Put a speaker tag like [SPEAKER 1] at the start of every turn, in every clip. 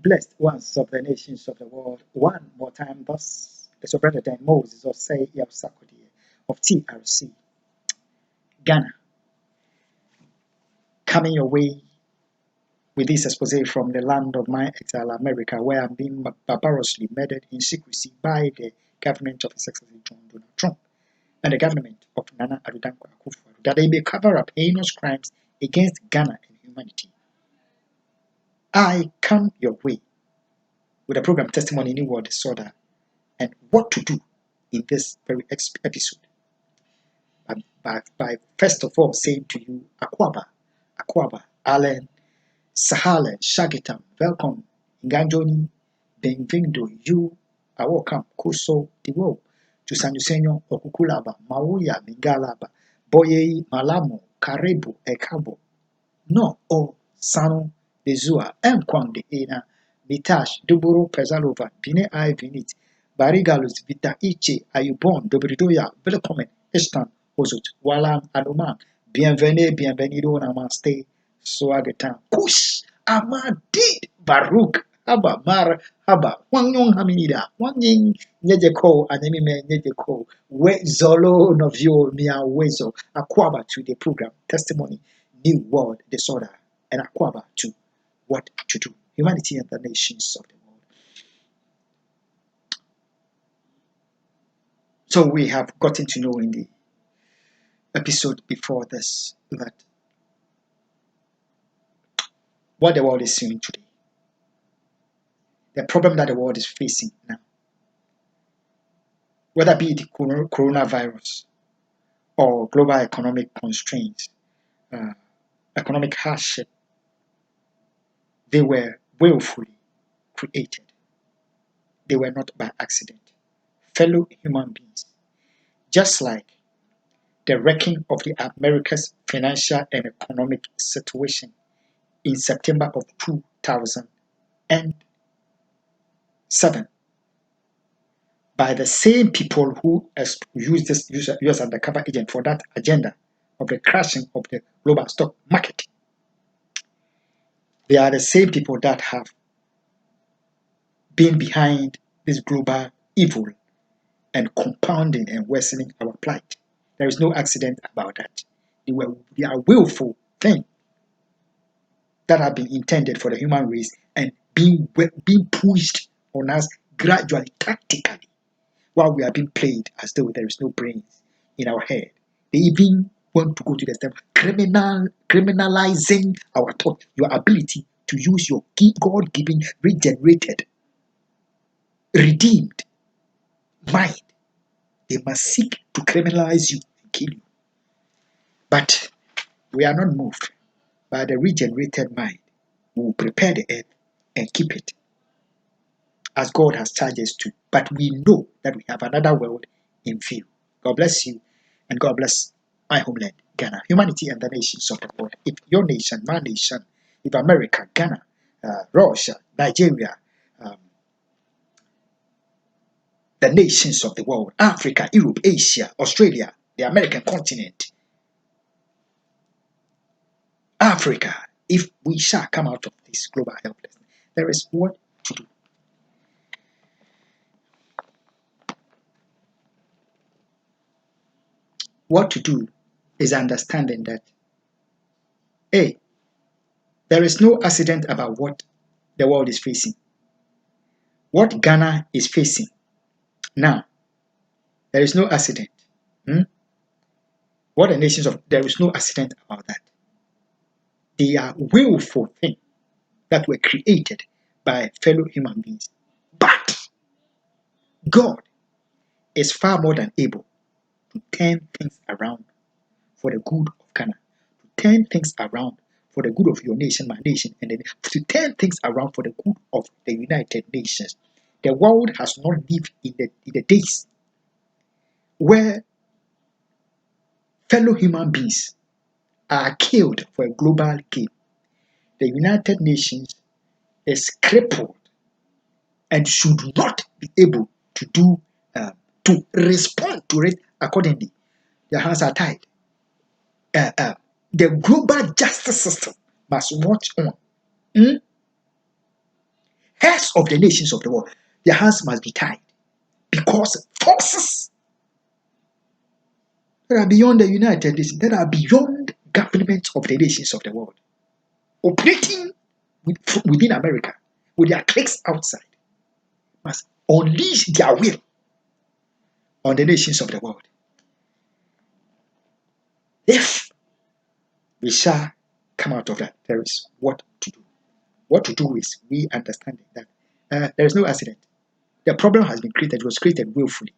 [SPEAKER 1] blessed ones of the nations of the world. One more time, thus is your brother Dan Moses or say Yabsakodi of TRC Ghana, coming your way with this expose from the land of my exile, America, where I'm being barbarously murdered in secrecy by the government of His Excellency John Donald Trump and the government of Nana Addo Akufo, that they may cover up heinous crimes against Ghana and humanity. I come your way with a program testimony in word disorder and what to do in this very episode. By first of all saying to you, Akwaba, Allen, Sahale, Shagitam, welcome, Nganjoni, Benvindo, you are welcome, Kuso, Diwo, to Sanusenyo, Okukulaba, Mauya, Mingalaba, Boye, Malamo, Karibu, Ekabo, no, O, Sano, Bezua, Mkwang de Ena, Mitash, Duburo, Pezalova, Pine I Vinit, Barigalus, Vita Iche, Ayubon, Dobridoya, Velcomen, Estan, Ozut, Walam, Anuman, bienvenido, namaste, Swagatan, Kush, Amadid, Baruch, Haba, Mar, Haba, Wanyong Haminida, Wanying, Nejeko, Anemime, Nejeko, We Zolo, Novio, Mia Wezo, Akwaba to the program, testimony, new world disorder, and Akwaba to what to do, humanity and the nations of the world. So we have gotten to know in the episode before this that what the world is seeing today, the problem that the world is facing now, whether be it coronavirus or global economic constraints, economic hardship, they were willfully created. They were not by accident. Fellow human beings, just like the wrecking of the America's financial and economic situation in September of 2007 by the same people who used this US undercover agent for that agenda of the crashing of the global stock market. They are the same people that have been behind this global evil and compounding and worsening our plight. There is no accident about that. They are willful things that have been intended for the human race and being pushed on us gradually, tactically, while we are being played as though there is no brains in our head. They even want to go to the step criminalizing our thought, your ability to use your God-given, regenerated, redeemed mind. They must seek to criminalize you and kill you. But we are not moved by the regenerated mind. We will prepare the earth and keep it as God has charged us to. But we know that we have another world in view. God bless you and God bless my homeland, Ghana, humanity and the nations of the world. If your nation, my nation, if America, Ghana, Russia, Nigeria, the nations of the world, Africa, Europe, Asia, Australia, the American continent, Africa, if we shall come out of this global helplessness, there is what to do. What to do is understanding that, A, there is no accident about what the world is facing. What Ghana is facing now, there is no accident. What the nations of, there is no accident about that. They are willful things that were created by fellow human beings. But God is far more than able to turn things around for the good of Ghana, to turn things around for the good of your nation, my nation, and then to turn things around for the good of the United Nations. The world has not lived in the days where fellow human beings are killed for a global game. The United Nations is crippled and should not be able to do to respond to it accordingly. Their hands are tied. The global justice system must watch on. heads of the nations of the world, their hands must be tied because forces that are beyond the United Nations, that are beyond governments of the nations of the world, operating within America with their cliques outside, must unleash their will on the nations of the world. If we shall come out of that, there is what to do. What to do is we understand that there is no accident. The problem has been created, it was created willfully.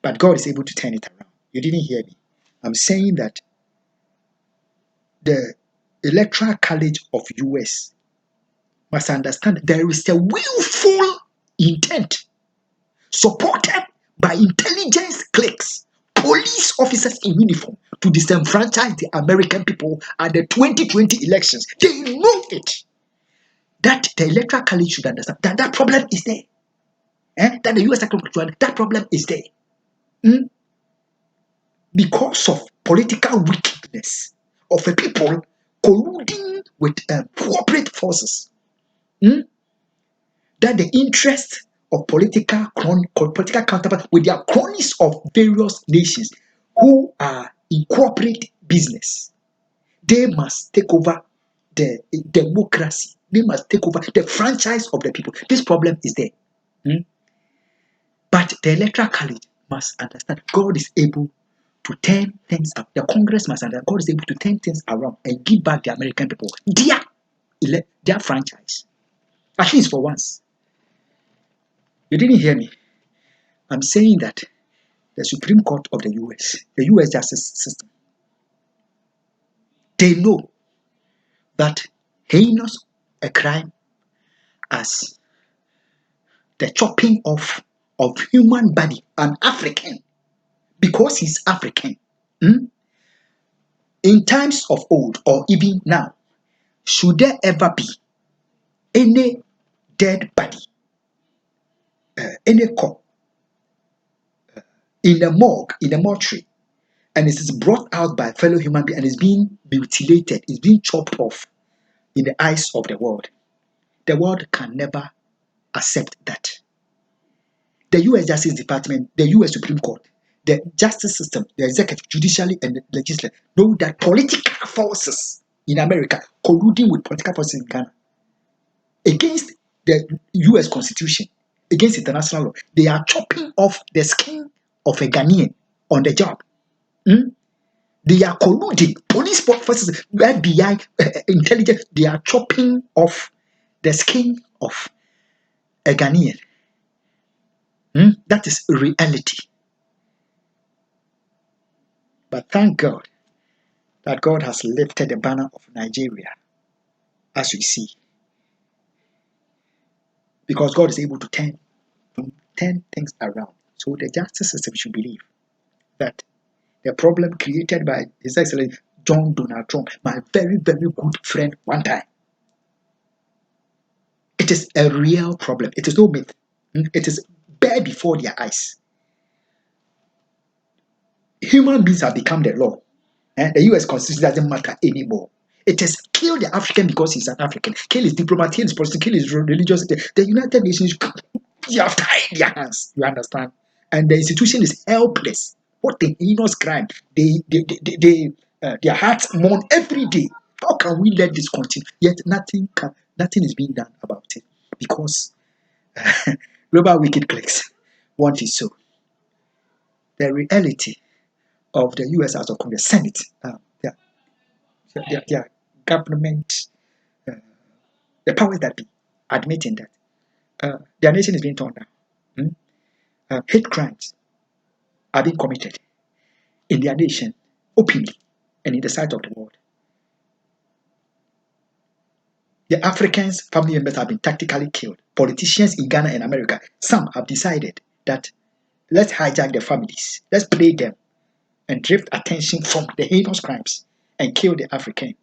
[SPEAKER 1] But God is able to turn it around. You didn't hear me. I'm saying that the Electoral College of US must understand there is a willful intent supported by intelligence cliques, police officers in uniform to disenfranchise the American people at the 2020 elections. They know it. That the Electoral College should understand that that problem is there. That the US that problem is there. Because of political wickedness of a people colluding with corporate forces, that the interest of political counterparts with their cronies of various nations who are in corporate business, they must take over the democracy. They must take over the franchise of the people. This problem is there. But the Electoral College must understand God is able to turn things up. The Congress must understand God is able to turn things around and give back the American people their franchise. At least for once. You didn't hear me. I'm saying that the Supreme Court of the US justice system, they know that heinous a crime as the chopping off of human body, an African, because he's African. In times of old or even now, should there ever be any dead body, any corpse in a morgue, in a mortuary, and it is brought out by a fellow human being and is being mutilated, is being chopped off in the eyes of the world can never accept that. The US Justice Department, the US Supreme Court, the justice system, the executive, judiciary, and the legislature know that political forces in America colluding with political forces in Ghana against the US Constitution, against international law, they are chopping off the skin of a Ghanaian on the job. They are colluding. Police forces, FBI, intelligence, they are chopping off the skin of a Ghanaian. That is reality. But thank God that God has lifted the banner of Nigeria, as we see. Because God is able to turn things around. So the justice system should believe that the problem created by His Excellency John Donald Trump, my very, very good friend one time, it is a real problem. It is no myth. It is bare before their eyes. Human beings have become the law. The US Constitution doesn't matter anymore. It has killed the African because he's an African. Kill his diplomat, kill his politics, kill his religious. The United Nations, you have tied their hands. You understand? And the institution is helpless. What a heinous crime. Their hearts mourn every day. How can we let this continue? Yet nothing is being done about it because global wicked clicks want it so. The reality of the US House of Congress, Senate, their government, the powers that be, admitting that their nation is being torn down. Hate crimes are being committed in their nation openly and in the sight of the world. The Africans' family members have been tactically killed. Politicians in Ghana and America, some have decided that let's hijack their families, let's play them and drift attention from the heinous crimes and kill the African.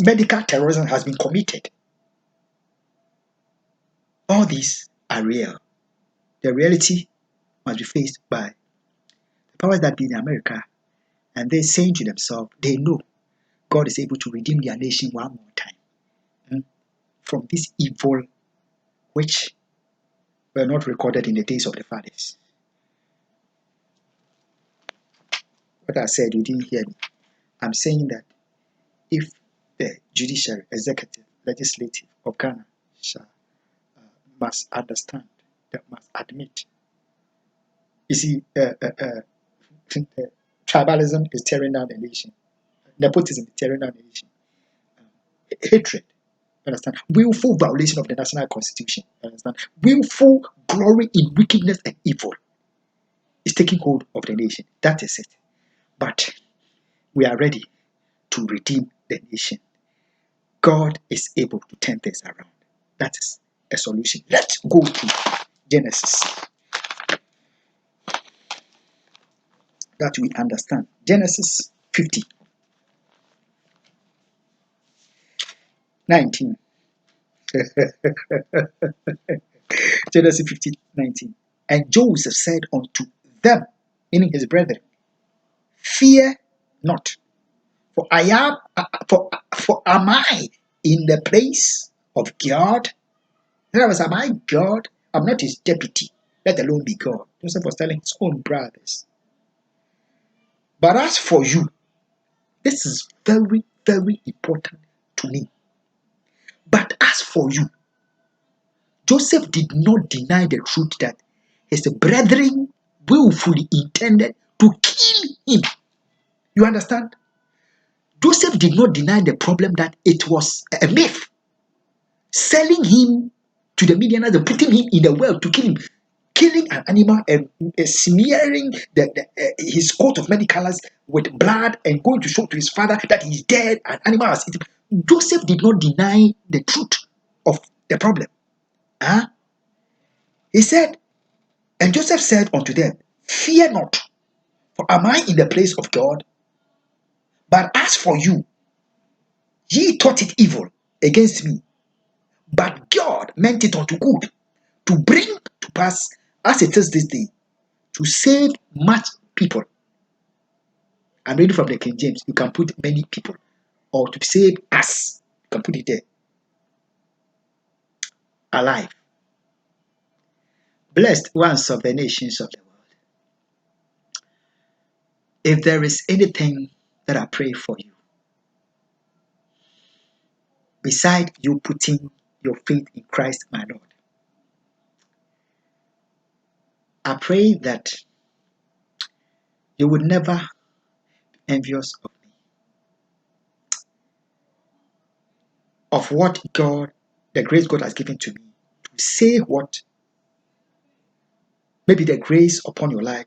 [SPEAKER 1] Medical terrorism has been committed. All these are real. The reality must be faced by the powers that be in America, and they're saying to themselves, they know God is able to redeem their nation one more time. from this evil which were not recorded in the days of the fathers. What I said, you didn't hear me. I'm saying that if the judiciary, executive, legislative of Ghana must understand, that must admit. You see, tribalism is tearing down the nation. Nepotism is tearing down the nation. Hatred, understand? Willful violation of the national constitution, understand? Willful glory in wickedness and evil is taking hold of the nation. That is it. But we are ready to redeem the nation. God is able to turn things around. That is a solution. Let's go to Genesis. That we understand. Genesis 50, 19. Genesis 50, 19. And Joseph said unto them, meaning his brethren, fear not, for I am for am I in the place of God? In other words, am I God? I'm not his deputy, let alone be God. Joseph was telling his own brothers. But as for you, this is very, very important to me. But as for you, Joseph did not deny the truth that his brethren willfully intended to kill him. You understand? Joseph did not deny the problem that it was a myth. Selling him to the Midianites and putting him in the well to kill him. Killing an animal and smearing his coat of many colors with blood and going to show to his father that he's dead, an animal has eaten. Joseph did not deny the truth of the problem. He said, and Joseph said unto them, fear not, for am I in the place of God? But as for you, ye thought it evil against me, but God meant it unto good, to bring to pass, as it is this day, to save much people. I'm reading from the King James. You can put many people, or to save us. You can put it there. Alive. Blessed ones of the nations of the world. If there is anything that I pray for you, beside you putting your faith in Christ my Lord, I pray that you would never be envious of me, of what God, the grace God has given to me, to say what maybe the grace upon your life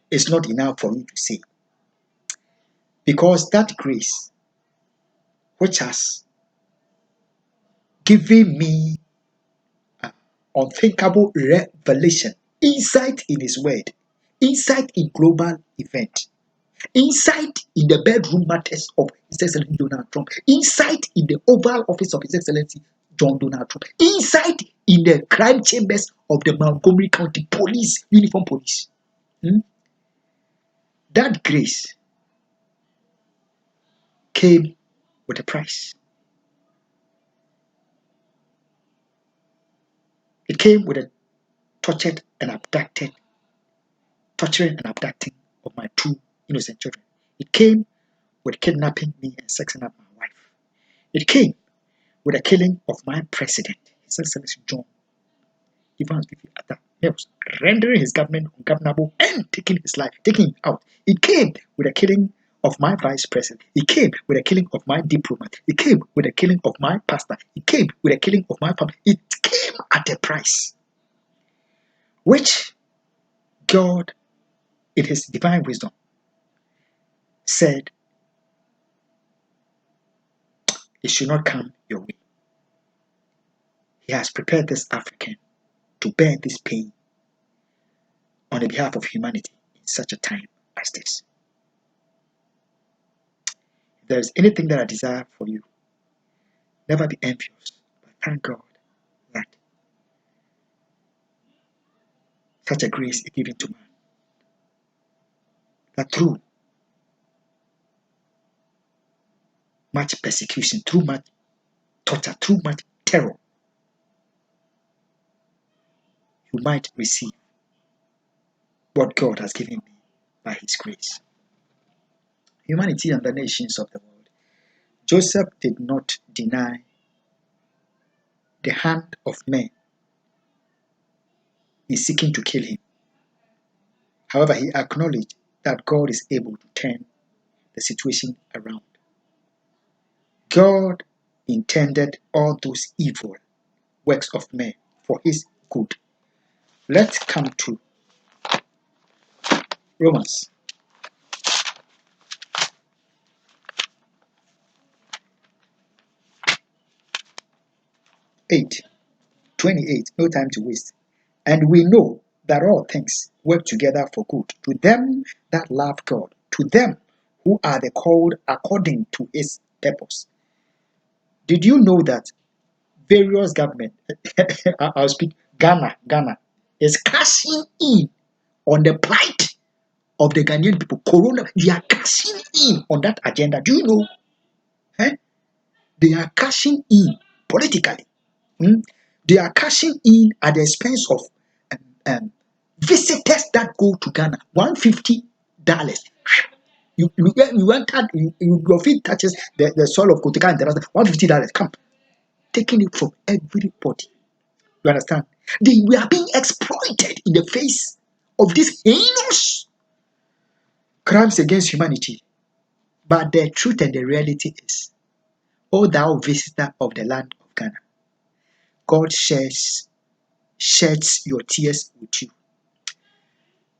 [SPEAKER 1] is not enough for you to say. Because that grace, which has given me unthinkable revelation, insight in His Word, insight in global event, insight in the bedroom matters of His Excellency Donald Trump, insight in the Oval Office of His Excellency John Donald Trump, insight in the crime chambers of the Montgomery County Police, Uniform Police. That grace came with a price. It came with a torturing and abducting of my two innocent children. It came with kidnapping me and sexing up my wife. It came with the killing of my president, His Excellency John Evans Addo, rendering his government ungovernable and taking his life, taking him out. It came with the killing of my vice president. It came with the killing of my diplomat. It came with the killing of my pastor. It came with the killing of my family. It came at a price, which God, in His divine wisdom, said it should not come your way. He has prepared this African to bear this pain on the behalf of humanity in such a time as this. If there is anything that I desire for you, never be envious, but thank God that such a grace is given to man. That through much persecution, through much torture, too much terror, you might receive what God has given me by His grace. Humanity and the nations of the world. Joseph did not deny the hand of man is seeking to kill him. However, he acknowledged that God is able to turn the situation around. God intended all those evil works of men for his good. Let's come to Romans 8:28. No time to waste. And we know that all things work together for good to them that love God, to them who are the called according to his purpose. Did you know that various government, I'll speak Ghana is cashing in on the plight of the Ghanaian people? Corona, they are cashing in on that agenda. Do you know? Eh? They are cashing in politically. Hmm? They are cashing in at the expense of visitors that go to Ghana. $150. Your feet touches the soil of Kotika and the rest. $150. Come, taking it from everybody. You understand? We are being exploited in the face of these heinous crimes against humanity. But the truth and the reality is, O thou visitor of the land of Ghana, God sheds your tears with you.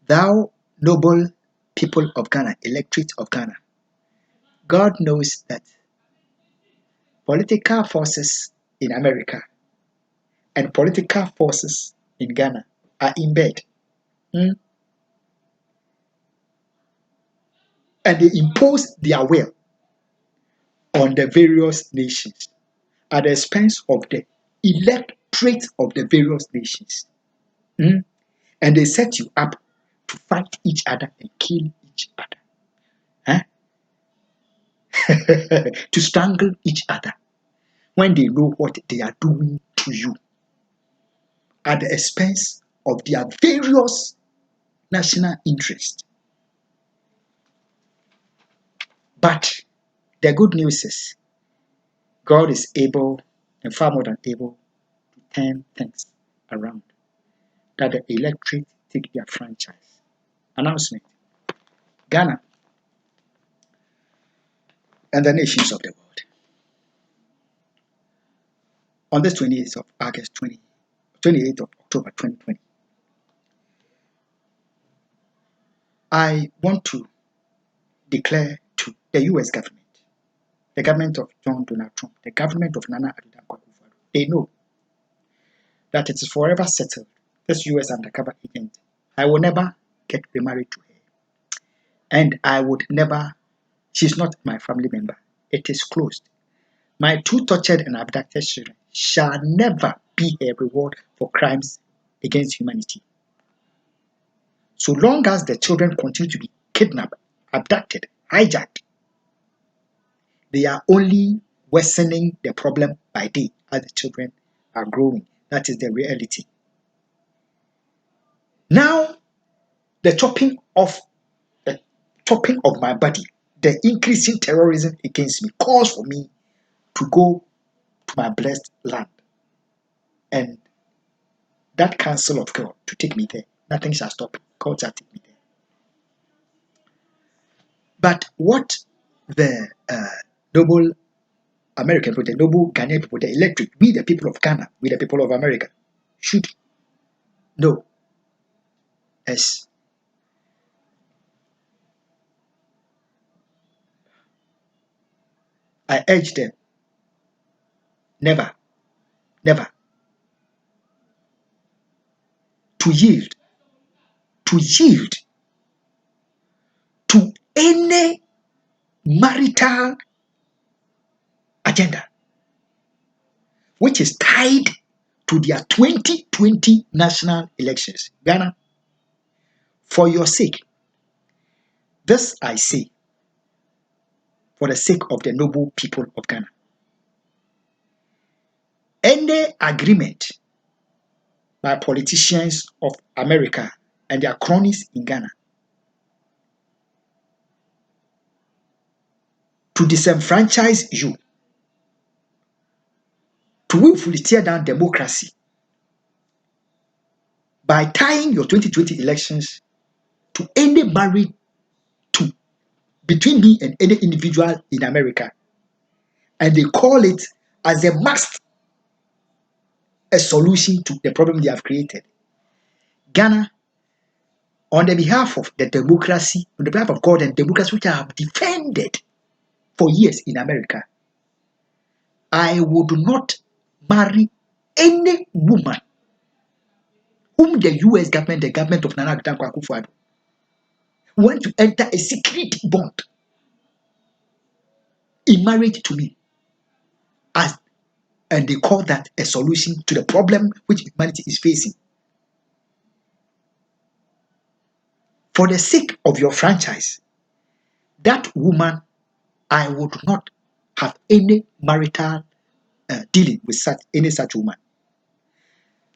[SPEAKER 1] Thou noble people of Ghana, electorate of Ghana, God knows that political forces in America and political forces in Ghana are in bed. And they impose their will on the various nations at the expense of the electorate of the various nations. And they set you up to fight each other and kill each other. To strangle each other when they know what they are doing to you at the expense of their various national interests. But the good news is God is able and far more than able to turn things around, that the electorate take their franchise. Announcement: Ghana and the nations of the world. On this 28th of August 28th of October 2020, I want to declare to the US government, the government of John Donald Trump, the government of Nana Addo Akufo, they know that it is forever settled. This US undercover agent, I will never get remarried to her. And I would never, she's not my family member. It is closed. My two tortured and abducted children shall never be a reward for crimes against humanity. So long as the children continue to be kidnapped, abducted, hijacked, they are only worsening the problem by day as the children are growing. That is the reality. Now, the chopping of my body, the increasing terrorism against me, calls for me to go to my blessed land, and that counsel of God to take me there. Nothing shall stop it. God shall take me there. But what the noble American people, the noble Ghanaian people, the electorate, we the people of Ghana, we the people of America, should know as I urge them, never, never to yield to any marital agenda which is tied to their 2020 national elections. Ghana, for your sake, this I say, for the sake of the noble people of Ghana, any agreement by politicians of America and their cronies in Ghana to disenfranchise you, to willfully tear down democracy by tying your 2020 elections to any marriage to between me and any individual in America, and they call it as a must a solution to the problem they have created. Ghana, on the behalf of the democracy, on the behalf of God and democracy, which I have defended for years in America, I would not marry any woman whom the US government, the government of Nana Akufo, want to enter a secret bond in marriage to me, as and they call that a solution to the problem which humanity is facing. For the sake of your franchise, that woman, I would not have any marital dealing with any such woman.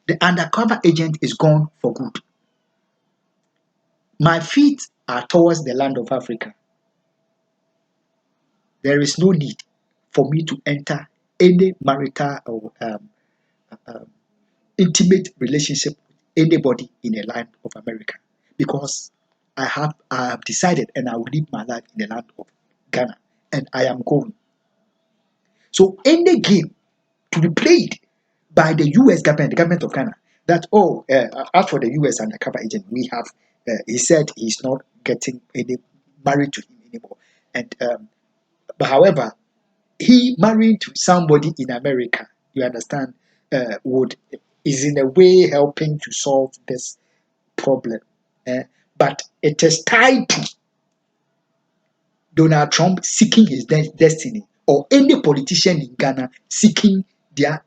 [SPEAKER 1] The undercover agent is gone for good. My feet are towards the land of Africa. There is no need for me to enter any marital or intimate relationship with anybody in the land of America, because I have decided and I will live my life in the land of Ghana, and I am going. So any game to be played by the US government, the government of Ghana, that as for the US undercover agent, we have he said he's not getting any married to him anymore, and but however, he marrying to somebody in America, you understand, would is in a way helping to solve this problem, but it is tied to Donald Trump seeking his destiny, or any politician in Ghana seeking their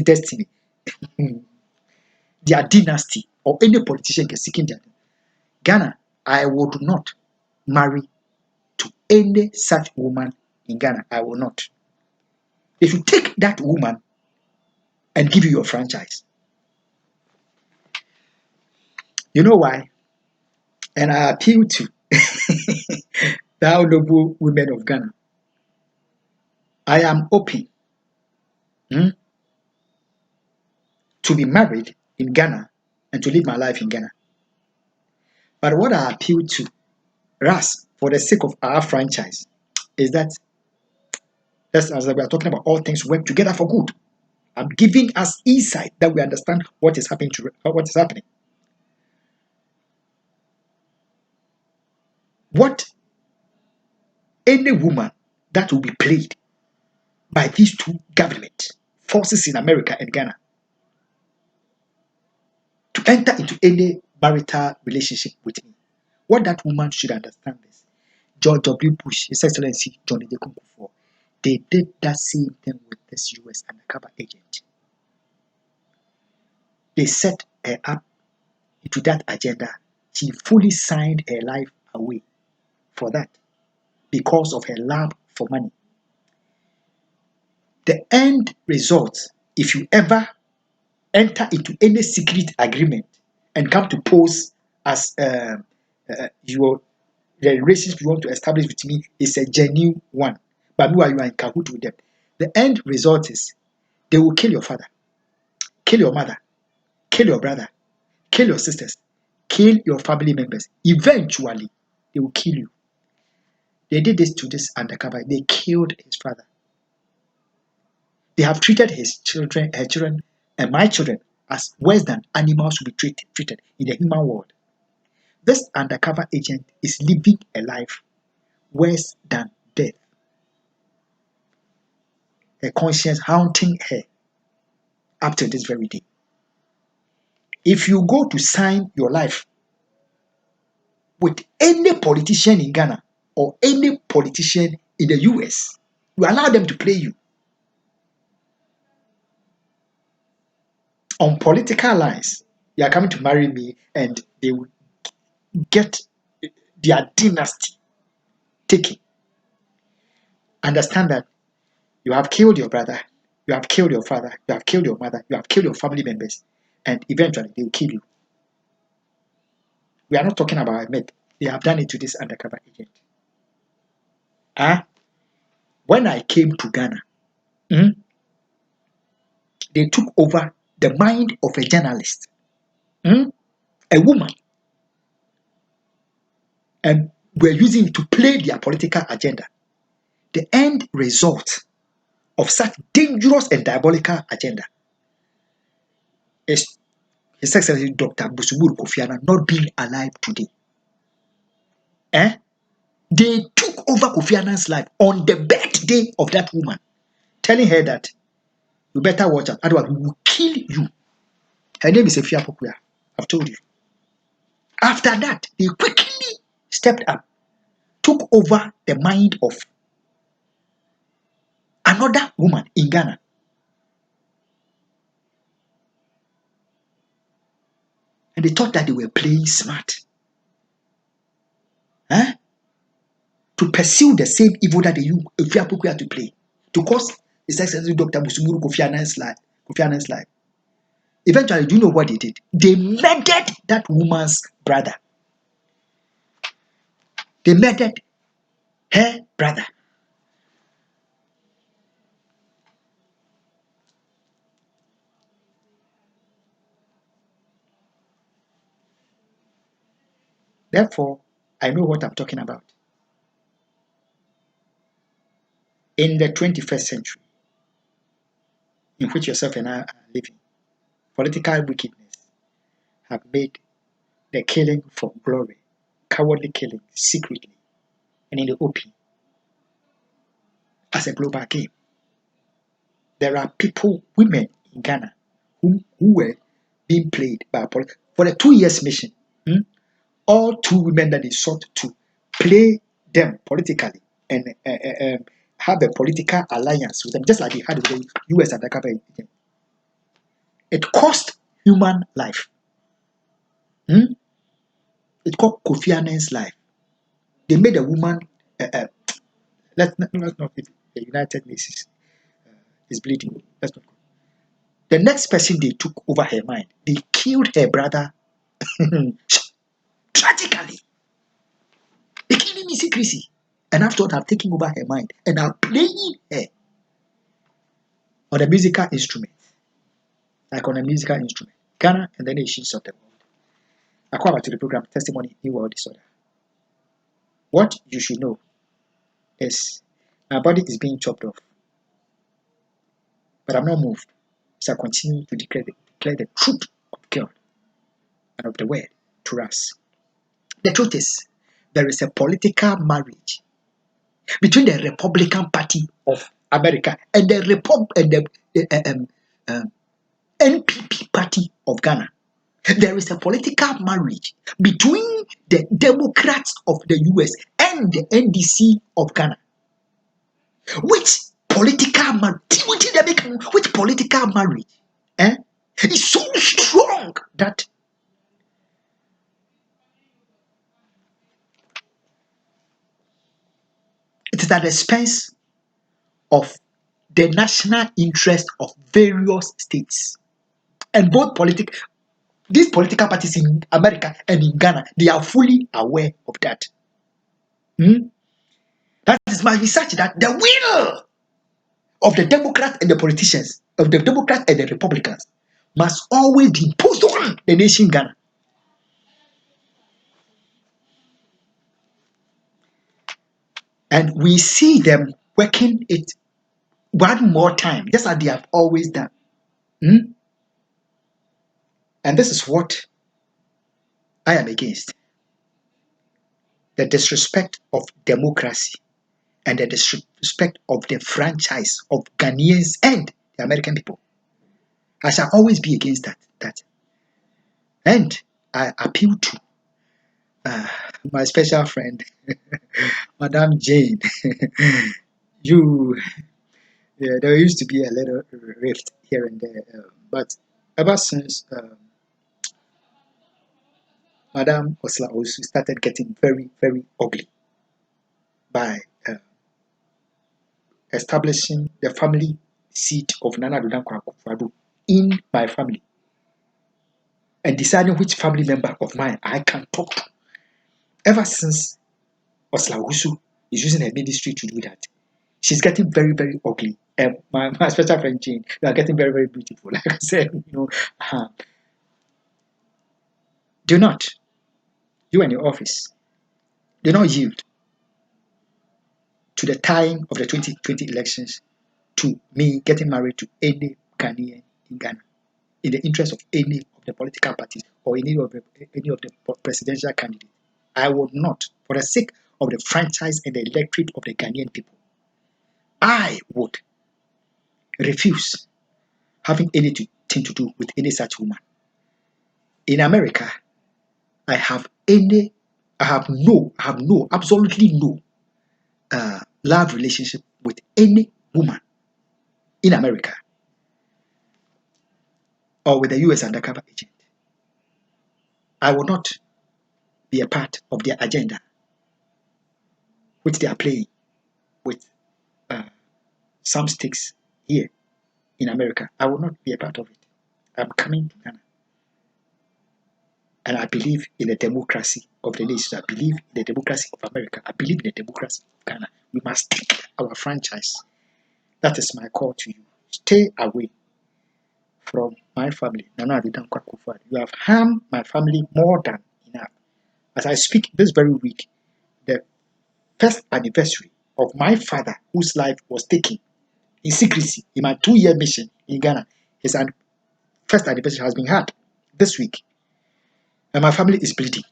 [SPEAKER 1] destiny, their dynasty, or any politician seeking their Ghana. I would not marry to any such woman in Ghana. I will not. They should take that woman and give you your franchise. You know why? And I appeal to the noble women of Ghana. I am open to be married in Ghana and to live my life in Ghana. But what I appeal to us for the sake of our franchise is that, just as we are talking about, all things work together for good. I'm giving us insight that we understand what is happening what is happening. What any woman that will be played by these two government forces in America and Ghana to enter into any marital relationship with me. What that woman should understand is George W. Bush, His Excellency John Akufo, they did that same thing with this US undercover agent. They set her up into that agenda. She fully signed her life away for that because of her love for money. The end result, if you ever enter into any secret agreement and come to pose as your the relationship you want to establish with me is a genuine one, but meanwhile you are in cahoot with them, the end result is they will kill your father, kill your mother, kill your brother, kill your sisters, kill your family members. Eventually, they will kill you. They did this to this undercover. They killed his father. They have treated his children, her children, and my children as worse than animals should be treated in the human world. This undercover agent is living a life worse than death. Her conscience haunting her up to this very day. If you go to sign your life with any politician in Ghana or any politician in the US, you allow them to play you on political lines. You are coming to marry me, and they will get their dynasty taken. Understand that you have killed your brother, You have killed your father, you have killed your mother, you have killed your family members, and eventually they will kill you. We are not talking about a myth. They have done it to this undercover agent. When I came to Ghana, they took over the mind of a journalist, a woman, and were using it to play their political agenda. The end result of such dangerous and diabolical agenda is His Excellency Dr. Busuburu Kofi Annan not being alive today. They took over Kofi Annan's life on the birthday of that woman, telling her that you better watch out, otherwise we will kill you. Her name is Efia Pokuya. I've told you. After that, they quickly stepped up, took over the mind of another woman in Ghana. And they thought that they were playing smart. To pursue the same evil that they used Efia Pokuya to play. To cause His Excellency Dr. Busumuru Kofi Annan's life. Eventually, do you know what they did? They murdered that woman's brother. They murdered her brother. Therefore, I know what I'm talking about. In the 21st century, in which yourself and I are living, political wickedness have made the killing for glory, cowardly killing secretly and in the open as a global game. There are people, women in Ghana, who were being played by politics. For the 2 years mission, all 2 women that they sought to play them politically and have a political alliance with them, just like they had with the US undercover agent. It cost human life. It cost Kofi Annan's life. They made a woman. Let's not if the United Nations is bleeding. Let's not go. The next person they took over her mind, they killed her brother tragically. They killed him in secrecy. And after that, have taken over her mind and are playing her on a musical instrument. Like on a musical instrument. Ghana and the nations of the world. According to the program Testimony New World Disorder. What you should know is my body is being chopped off. But I'm not moved. So I continue to declare the truth of God and of the word to us. The truth is, there is a political marriage between the Republican Party of America and the NPP Party of Ghana. There is a political marriage between the Democrats of the US and the NDC of Ghana. Which political marriage? Which political marriage is so strong that it is at the expense of the national interest of various states. And these political parties in America and in Ghana, they are fully aware of that. That is must be such that the will of the Democrats and the politicians, of the Democrats and the Republicans, must always be imposed on the nation Ghana. And we see them working it one more time, just as they have always done. And this is what I am against. The disrespect of democracy and the disrespect of the franchise of Ghanaians and the American people. I shall always be against that. And I appeal to my special friend, Madam Jane. There used to be a little rift here and there, but ever since Madam Osla also started getting very, very ugly by establishing the family seat of Nana Addo Dankwa Akufo-Addo in my family and deciding which family member of mine I can talk to. Ever since Oslawusu is using her ministry to do that, she's getting very, very ugly. My special friend Jane, they are getting very, very beautiful. Like I said, do not, you and your office, do not yield to the tying of the 2020 elections to me getting married to any Ghanaian in Ghana in the interest of any of the political parties or any of the presidential candidates. I would not, for the sake of the franchise and the electorate of the Ghanaian people, I would refuse having anything to do with any such woman. In America, I have absolutely no love relationship with any woman in America or with the US undercover agent. I will not be a part of their agenda, which they are playing with some stakes here in America. I will not be a part of it. I'm coming to Ghana. And I believe in the democracy of the nation. I believe in the democracy of America. I believe in the democracy of Ghana. We must take our franchise. That is my call to you. Stay away from my family. Nana Addo Dankwa Akufo-Addo. You have harmed my family more than enough. As I speak this very week, the first anniversary of my father, whose life was taken in secrecy in my 2-year mission in Ghana, his first anniversary has been had this week. And my family is bleeding.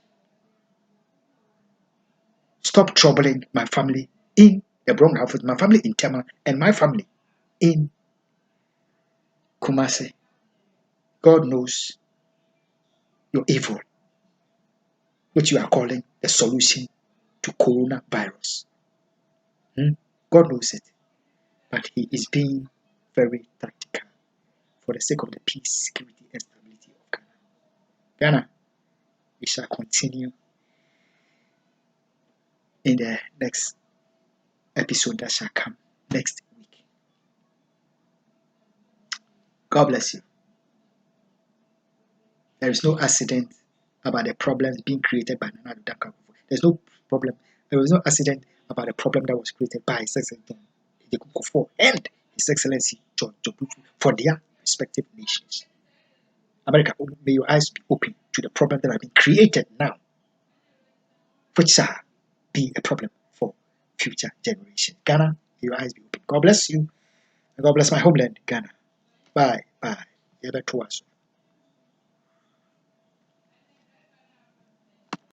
[SPEAKER 1] Stop troubling my family in the Brown House, my family in Tema, and my family in Kumasi. God knows your evil, which you are calling the solution to coronavirus. God knows it, but He is being very tactical for the sake of the peace, security, and stability of Ghana. Ghana, we shall continue in the next episode that shall come next week. God bless you. There is no accident about the problems being created by Nana Addo Dankwa Akufo. There's no problem. There was no accident about the problem that was created by His Excellency Akufo and His Excellency George Bush for their respective nations. America, may your eyes be open to the problems that have been created now, which shall be a problem for future generations. Ghana, may your eyes be open. God bless you, and God bless my homeland, Ghana. Bye.